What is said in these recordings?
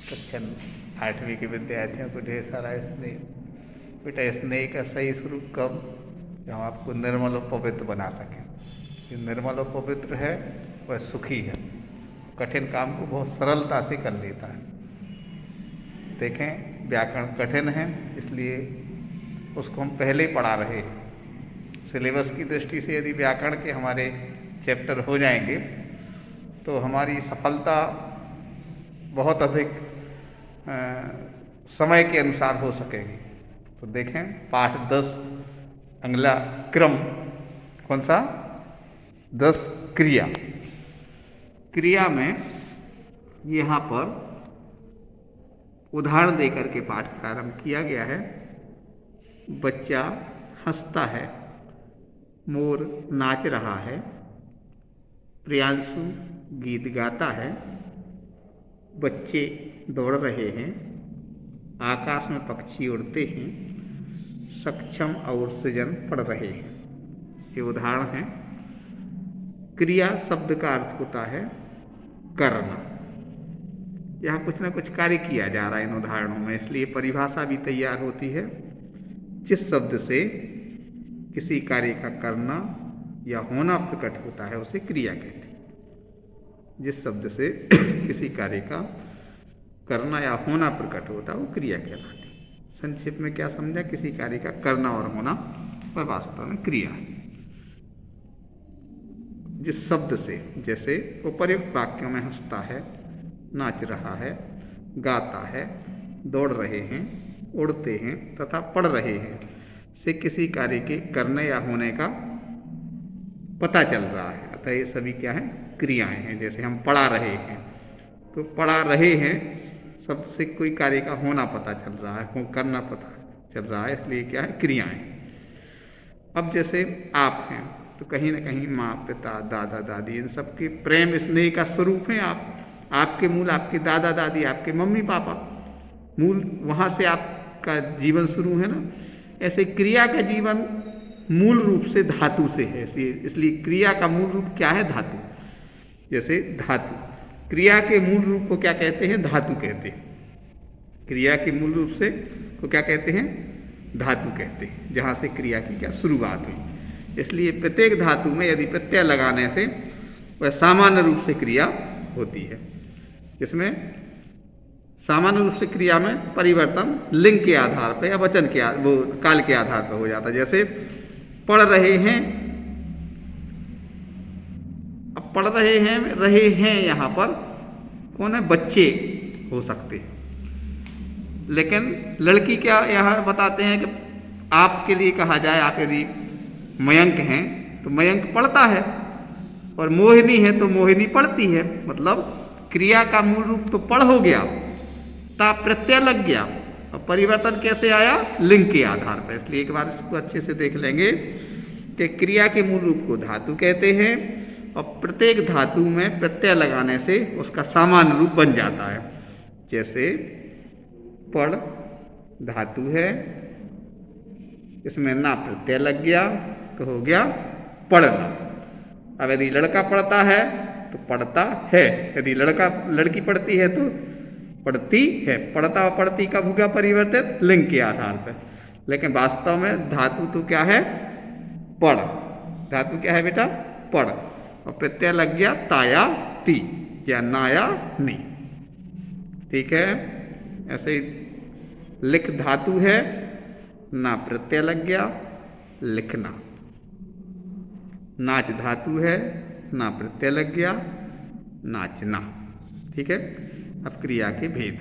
कक्षा 8वीं के विद्यार्थियों को ढेर सारा स्नेह। बेटा स्नेह का सही स्वरूप कब, जब हम आपको निर्मल और पवित्र बना सकें। जो निर्मल और पवित्र है वह सुखी है, कठिन काम को बहुत सरलता से कर लेता है। देखें व्याकरण कठिन है, इसलिए उसको हम पहले ही पढ़ा रहे हैं। सिलेबस की दृष्टि से यदि व्याकरण के हमारे चैप्टर हो जाएंगे तो हमारी सफलता बहुत अधिक समय के अनुसार हो सकेगी। तो देखें पाठ 10 अगला क्रम कौन सा, 10 क्रिया। क्रिया में यहाँ पर उदाहरण देकर के पाठ प्रारंभ किया गया है। बच्चा हंसता है, मोर नाच रहा है, प्रियांशु गीत गाता है, बच्चे दौड़ रहे हैं, आकाश में पक्षी उड़ते हैं, सक्षम और सृजन पढ़ रहे हैं। ये उदाहरण है। क्रिया शब्द का अर्थ होता है करना। यहाँ कुछ ना कुछ कार्य किया जा रहा है इन उदाहरणों में, इसलिए परिभाषा भी तैयार होती है। जिस शब्द से किसी कार्य का करना या होना प्रकट होता है उसे क्रिया कहते हैं। जिस शब्द से किसी कार्य का करना या होना प्रकट होता है वो क्रिया कहलाती है। संक्षेप में क्या समझा, किसी कार्य का करना और होना वह वास्तव में क्रिया है। जिस शब्द से, जैसे उपर्युक्त वाक्यों में हंसता है, नाच रहा है, गाता है, दौड़ रहे हैं, उड़ते हैं तथा पढ़ रहे हैं से किसी कार्य के करने या होने का पता चल रहा है। अतः ये सभी क्या है, क्रियाएं हैं। जैसे हम पढ़ा रहे हैं तो पढ़ा रहे हैं शब्द से कोई कार्य का होना पता चल रहा है, करना पता चल रहा है, इसलिए क्या है, क्रियाएं। अब जैसे आप हैं तो कहीं ना कहीं माँ पिता दादा दादी इन सबके प्रेम स्नेह का स्वरूप है आप। आपके मूल आपके दादा दादी, आपके मम्मी पापा, मूल वहाँ से आपका जीवन शुरू है ना। ऐसे क्रिया का जीवन मूल रूप से धातु से है, इसलिए क्रिया का मूल रूप क्या है, धातु। जैसे धातु, क्रिया के मूल रूप को क्या कहते हैं, धातु कहते हैं। क्रिया के मूल रूप से को क्या कहते हैं, धातु कहते हैं, जहाँ से क्रिया की क्या शुरुआत हुई। इसलिए प्रत्येक धातु में यदि प्रत्यय लगाने से वह सामान्य रूप से क्रिया होती है। इसमें सामान्य रूप से क्रिया में परिवर्तन लिंग के आधार पर या वचन के वो काल के आधार पर हो जाता है। जैसे पढ़ रहे हैं, अब पढ़ रहे हैं यहाँ पर कौन है, बच्चे हो सकते हैं। लेकिन लड़की क्या यहाँ बताते हैं कि आपके लिए कहा जाए, आप यदि मयंक हैं तो मयंक पढ़ता है, और मोहिनी है तो मोहिनी पढ़ती है। मतलब क्रिया का मूल रूप तो पढ़ हो गया, ता प्रत्यय लग गया, और परिवर्तन कैसे आया, लिंग के आधार पर। इसलिए एक बार इसको अच्छे से देख लेंगे कि क्रिया के मूल रूप को धातु कहते हैं, और प्रत्येक धातु में प्रत्यय लगाने से उसका सामान्य रूप बन जाता है। जैसे पढ़ धातु है, इसमें ना प्रत्यय लग गया तो हो गया पढ़ना। अब यदि लड़का पढ़ता है तो पढ़ता है, यदि लड़की पढ़ती है तो पढ़ती है। पढ़ता और पढ़ती कब होगा परिवर्तित, लिंग के आधार पर। लेकिन वास्तव में धातु तो क्या है, पढ़। धातु क्या है बेटा, पढ़, और प्रत्यय लग गया ताया ती या नाया नी। ठीक है। ऐसे ही लिख धातु है, ना प्रत्यय लग गया, लिखना। नाच धातु है, ना प्रत्यय लग गया, नाचना। ठीक है। अब क्रिया के भेद।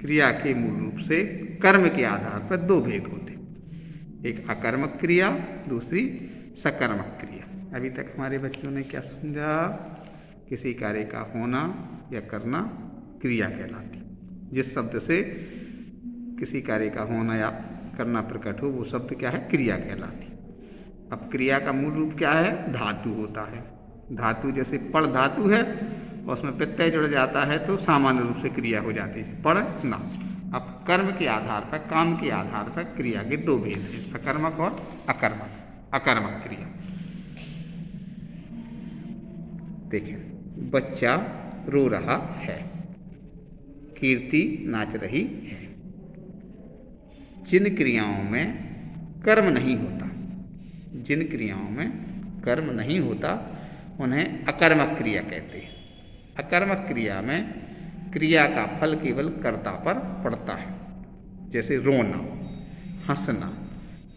क्रिया के मूल रूप से कर्म के आधार पर दो भेद होते, एक अकर्मक क्रिया, दूसरी सकर्मक क्रिया। अभी तक हमारे बच्चों ने क्या समझा, किसी कार्य का होना या करना क्रिया कहलाती। जिस शब्द से किसी कार्य का होना या करना प्रकट हो वो शब्द क्या है, क्रिया कहलाती। अब क्रिया का मूल रूप क्या है, धातु होता है। धातु जैसे पढ़ धातु है और उसमें प्रत्यय जुड़ जाता है तो सामान्य रूप से क्रिया हो जाती है, पढ़ना। अब कर्म के आधार पर, काम के आधार पर क्रिया के दो भेद हैं, सकर्मक और अकर्मक क्रिया। देखिए बच्चा रो रहा है, कीर्ति नाच रही है। जिन क्रियाओं में कर्म नहीं होता, जिन क्रियाओं में कर्म नहीं होता उन्हें अकर्मक क्रिया कहते हैं। अकर्मक क्रिया में क्रिया का फल केवल कर्ता पर पड़ता है, जैसे रोना, हंसना,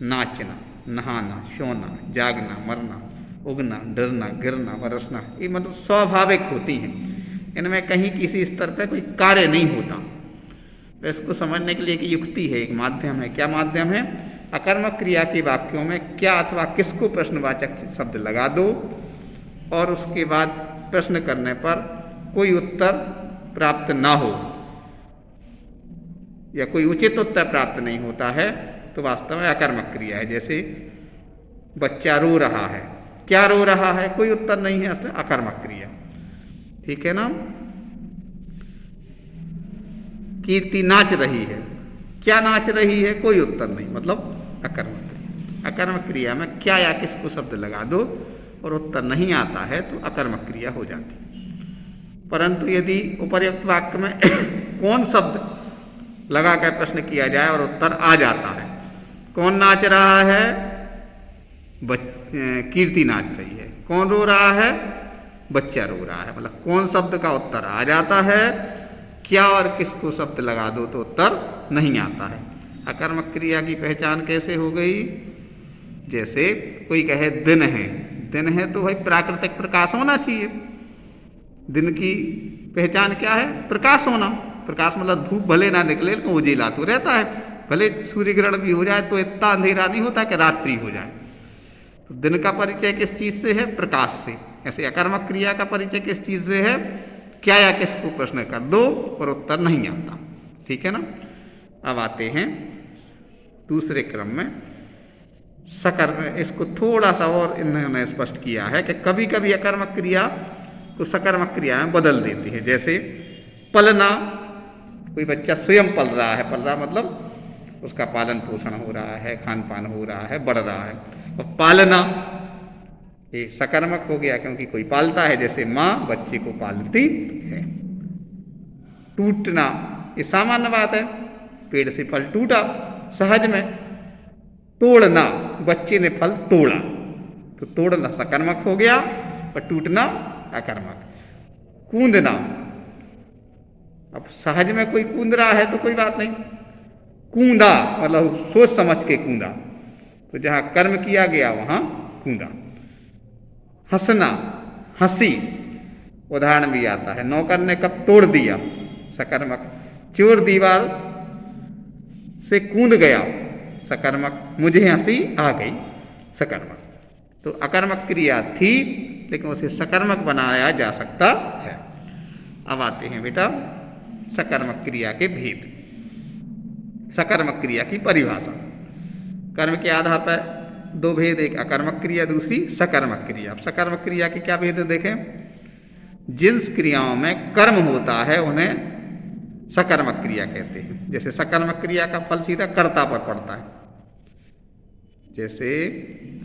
नाचना, नहाना, सोना, जागना, मरना, उगना, डरना, गिरना, बरसना, ये मतलब स्वाभाविक होती हैं। इनमें कहीं किसी स्तर पर कोई कार्य नहीं होता। तो इसको समझने के लिए एक युक्ति है, एक माध्यम है। क्या माध्यम है? अकर्मक क्रिया के वाक्यों में क्या अथवा किसको प्रश्नवाचक शब्द लगा दो और उसके बाद प्रश्न करने पर कोई उत्तर प्राप्त ना हो या कोई उचित उत्तर प्राप्त नहीं होता है तो वास्तव में अकर्मक क्रिया है। जैसे बच्चा रो रहा है, क्या रो रहा है, कोई उत्तर नहीं है, असल अकर्मक क्रिया। ठीक है ना। कीर्ति नाच रही है, क्या नाच रही है, कोई उत्तर नहीं, मतलब अकर्मक क्रिया। अकर्मक क्रिया में क्या या किसको शब्द लगा दो और उत्तर नहीं आता है तो अकर्मक क्रिया हो जाती। परंतु यदि उपर्युक्त वाक्य में कौन शब्द लगाकर प्रश्न किया जाए और उत्तर आ जाता है, कौन नाच रहा है, कीर्ति नाच रही है, कौन रो रहा है, बच्चा रो रहा है, मतलब कौन शब्द का उत्तर आ जाता है, क्या और किसको शब्द लगा दो तो उत्तर नहीं आता है। अकर्मक क्रिया की पहचान कैसे हो गई? जैसे कोई कहे दिन है, दिन है तो भाई प्राकृतिक प्रकाश होना चाहिए। दिन की पहचान क्या है? प्रकाश होना। प्रकाश मतलब धूप भले ना निकले लेकिन उजीला तो रहता है, भले सूर्य ग्रहण भी हो जाए तो इतना अंधेरा नहीं होता कि रात्रि हो जाए। तो दिन का परिचय किस चीज से है? प्रकाश से। ऐसे अकर्मक क्रिया का परिचय किस चीज से है? क्या या किसको प्रश्न कर दो और उत्तर नहीं आता। ठीक है ना। अब आते हैं दूसरे क्रम में सकर्मक। इसको थोड़ा सा और इन्होंने स्पष्ट किया है कि कभी कभी अकर्मक क्रिया को सकर्मक क्रिया में बदल देती है। जैसे पलना, कोई बच्चा स्वयं पल रहा है, पल रहा मतलब उसका पालन पोषण हो रहा है, खान पान हो रहा है, बढ़ रहा है। और पालना ये सकर्मक हो गया क्योंकि कोई पालता है, जैसे माँ बच्चे को पालती है। टूटना ये सामान्य बात है, पेड़ से फल टूटा सहज में। तोड़ना, बच्चे ने फल तोड़ा, तो तोड़ना सकर्मक हो गया और टूटना अकर्मक। कूदना, अब सहज में कोई कूद रहा है तो कोई बात नहीं, कूदा मतलब सोच समझ के कूदा, तो जहां कर्म किया गया वहां कूदा। हंसना, हंसी, उदाहरण भी आता है, नौकर ने कब तोड़ दिया, सकर्मक। चोर दीवार से कूद गया, सकर्मक। मुझे हंसी आ गई, सकर्मक। तो अकर्मक क्रिया थी लेकिन उसे सकर्मक बनाया जा सकता है। अब आते हैं बेटा सकर्मक क्रिया के भेद, सकर्मक क्रिया की परिभाषा। कर्म के आधार पर दो भेद, एक अकर्मक क्रिया, दूसरी सकर्मक क्रिया। अब सकर्मक क्रिया के क्या भेद देखें? जिन क्रियाओं में कर्म होता है उन्हें सकर्मक क्रिया कहते हैं। जैसे सकर्मक क्रिया का फल सीधा कर्ता पर पड़ता है। जैसे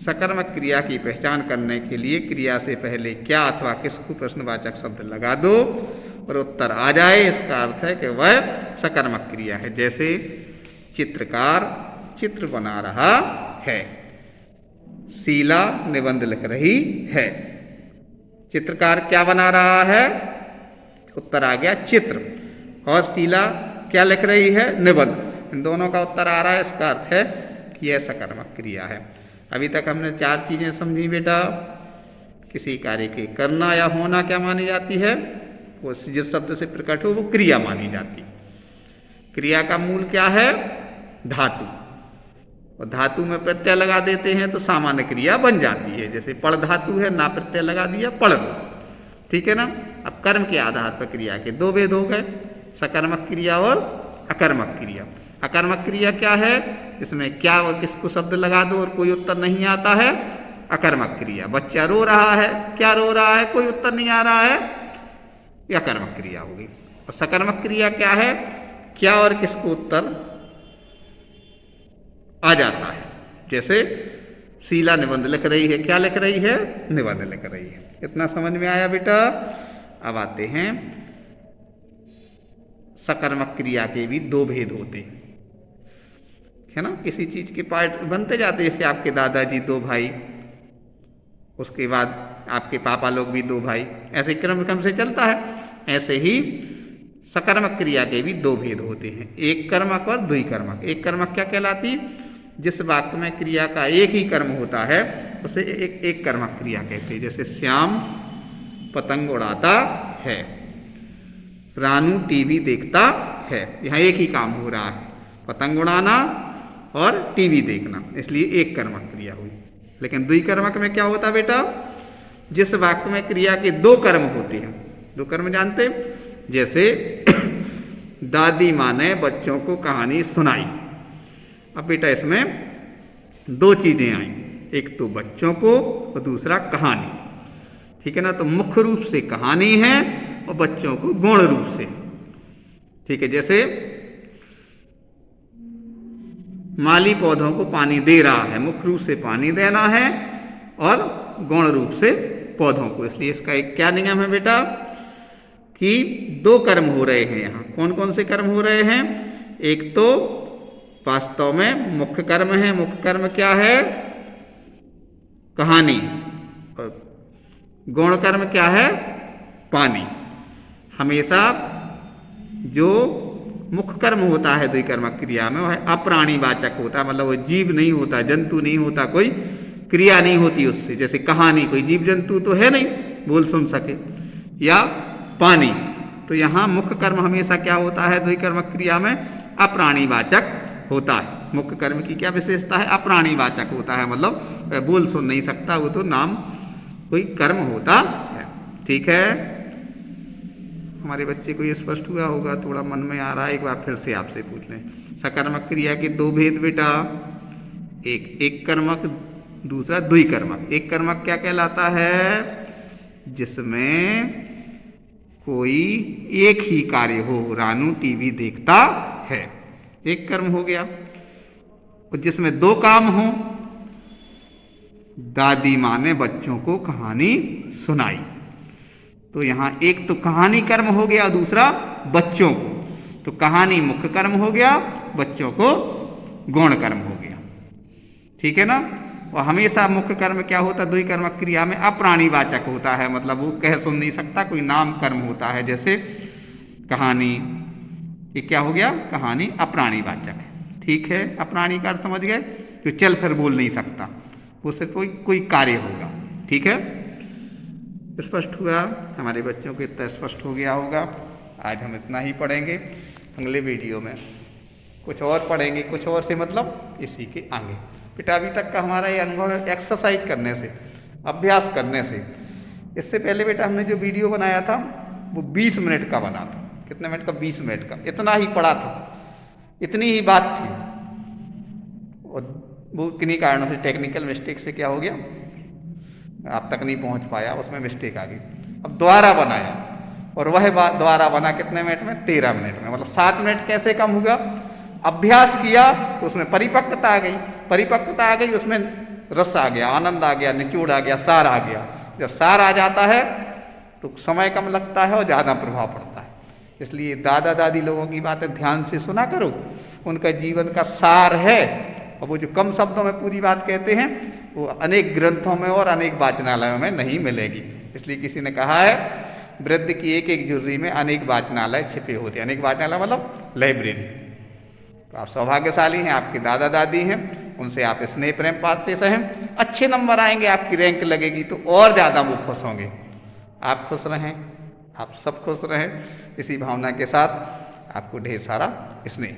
सकर्मक क्रिया की पहचान करने के लिए क्रिया से पहले क्या अथवा किसको प्रश्नवाचक शब्द लगा दो और उत्तर आ जाए, इसका अर्थ है कि वह सकर्मक क्रिया है। जैसे चित्रकार चित्र बना रहा है, शीला निबंध लिख रही है। चित्रकार क्या बना रहा है? उत्तर आ गया चित्र। और शीला क्या लिख रही है? निबंध। इन दोनों का उत्तर आ रहा है, इसका अर्थ है कि यह सकर्मक क्रिया है। अभी तक हमने चार चीजें समझी बेटा। किसी कार्य के करना या होना क्या मानी जाती है? वो जिस शब्द से प्रकट हो वो क्रिया मानी जाती। क्रिया का मूल क्या है? धातु। और धातु में प्रत्यय लगा देते हैं तो सामान्य क्रिया बन जाती है। जैसे पढ़ धातु है, ना प्रत्यय लगा दिया पढ़। ठीक है ना। अब कर्म के आधार पर क्रिया के दो भेद हो गए, सकर्मक क्रिया और अकर्मक क्रिया। अकर्मक क्रिया क्या है? इसमें क्या और किसको शब्द लगा दो और कोई उत्तर नहीं आता है, अकर्मक क्रिया। बच्चा रो रहा है, क्या रो रहा है, कोई उत्तर नहीं आ रहा है, यह अकर्मक क्रिया होगी। और सकर्मक क्रिया क्या है? क्या और किसको उत्तर आ जाता है। जैसे शीला निबंध लिख रही है, क्या लिख रही है? निबंध लिख रही है। इतना समझ में आया बेटा। अब आते हैं सकर्मक क्रिया के भी दो भेद होते हैं, है ना। किसी चीज के पार्ट बनते जाते, जैसे आपके दादाजी दो भाई, उसके बाद आपके पापा लोग भी दो भाई, ऐसे क्रम से चलता है। ऐसे ही सकर्मक क्रिया के भी दो भेद होते हैं, एक कर्मक और द्विकर्मक। एक कर्मक क्या कहलाती? जिस वाक्य में क्रिया का एक ही कर्म होता है उसे एक कर्मक क्रिया कहते हैं। जैसे श्याम पतंग उड़ाता है, रानू टीवी देखता है, यहाँ एक ही काम हो रहा है, पतंग उड़ाना और टीवी देखना, इसलिए एक कर्मक क्रिया हुई। लेकिन द्विकर्मक में क्या होता बेटा? जिस वाक्य में क्रिया के दो कर्म होते हैं, दो कर्म जानते, जैसे दादी माँ ने बच्चों को कहानी सुनाई। अब बेटा इसमें दो चीजें आई, एक तो बच्चों को और दूसरा कहानी, ठीक है ना। तो मुख्य रूप से कहानी है और बच्चों को गौण रूप से, ठीक है। जैसे माली पौधों को पानी दे रहा है, मुख्य रूप से पानी देना है और गौण रूप से पौधों को, इसलिए इसका एक क्या नियम है बेटा कि दो कर्म हो रहे हैं यहाँ। कौन कौन से कर्म हो रहे हैं? एक तो वास्तव में मुख्य कर्म है, मुख्य कर्म क्या है? कहानी, और गौण कर्म क्या है? पानी। हमेशा जो मुख्य कर्म होता है द्विकर्मक क्रिया में वह अप्राणीवाचक होता है, मतलब वो जीव नहीं होता, जंतु नहीं होता, कोई क्रिया नहीं होती उससे। जैसे कहानी, कोई जीव जंतु तो है नहीं बोल सुन सके, या पानी। तो यहाँ मुख्य कर्म हमेशा क्या होता है द्विकर्मक क्रिया में? अप्राणीवाचक होता है। मुख्य कर्म की क्या विशेषता है? अप्राणीवाचक होता है, मतलब बोल सुन नहीं सकता, वो तो नाम कोई कर्म होता है, ठीक है। हमारे बच्चे को ये स्पष्ट हुआ होगा, थोड़ा मन में आ रहा है, एक बार फिर से आपसे पूछ लें। सकर्मक क्रिया के दो भेद बेटा, एक कर्मक, दूसरा द्विकर्मक। एक कर्मक क्या कहलाता है? जिसमें कोई एक ही कार्य हो, रानू टीवी देखता है, एक कर्म हो गया। और जिसमें दो काम हो, दादी माँ ने बच्चों को कहानी सुनाई, तो यहां एक तो कहानी कर्म हो गया, दूसरा बच्चों को, तो कहानी मुख्य कर्म हो गया, बच्चों को गौण कर्म हो गया, ठीक है ना। और हमेशा मुख्य कर्म क्या होता है द्विकर्मक क्रिया में? अप्राणीवाचक होता है, मतलब वो कह सुन नहीं सकता, कोई नाम कर्म होता है। जैसे कहानी, ये क्या हो गया? कहानी अप्राणीवाचक है, ठीक है। अप्राणी का अर्थ समझ गए? जो चल फिर बोल नहीं सकता, वो सिर्फ कोई कार्य होगा, ठीक है। स्पष्ट हुआ? हमारे बच्चों को इतना स्पष्ट हो गया होगा। आज हम इतना ही पढ़ेंगे, अगले वीडियो में कुछ और पढ़ेंगे, कुछ और से मतलब इसी के आगे। बेटा अभी तक का हमारा ये अनुभव है एक्सरसाइज करने से, अभ्यास करने से। इससे पहले बेटा हमने जो वीडियो बनाया था वो 20 मिनट का बना था। कितने मिनट का? 20 मिनट का। इतना ही पढ़ा था, इतनी ही बात थी, और वो किन्हीं कारणों से टेक्निकल मिस्टेक से क्या हो गया, आप तक नहीं पहुंच पाया, उसमें मिस्टेक आ गई। अब दोबारा बनाया, और वह दोबारा बना कितने मिनट में? 13 मिनट में, मतलब 7 मिनट कैसे कम होगा? अभ्यास किया तो उसमें परिपक्वता आ गई, परिपक्वता आ गई, उसमें रस आ गया, आनंद आ गया, निचोड़ आ गया, सार आ गया। जब सार आ जाता है तो समय कम लगता है और ज़्यादा प्रभाव पड़ता है। इसलिए दादा दादी लोगों की बातें ध्यान से सुना करो, उनका जीवन का सार है। और वो जो कम शब्दों में पूरी बात कहते हैं वो अनेक ग्रंथों में और अनेक वाचनालयों में नहीं मिलेगी। इसलिए किसी ने कहा है वृद्ध की एक एक झुर्री में अनेक वाचनालय छिपे होते हैं। अनेक वाचनालय मतलब लाइब्रेरी। तो आप सौभाग्यशाली हैं, आपके दादा दादी हैं, उनसे आप स्नेह प्रेम पाते हैं, अच्छे नंबर आएंगे, आपकी रैंक लगेगी तो और ज़्यादा वो खुश होंगे। आप खुश रहें, आप सब खुश रहें। इसी भावना के साथ आपको ढेर सारा स्नेह।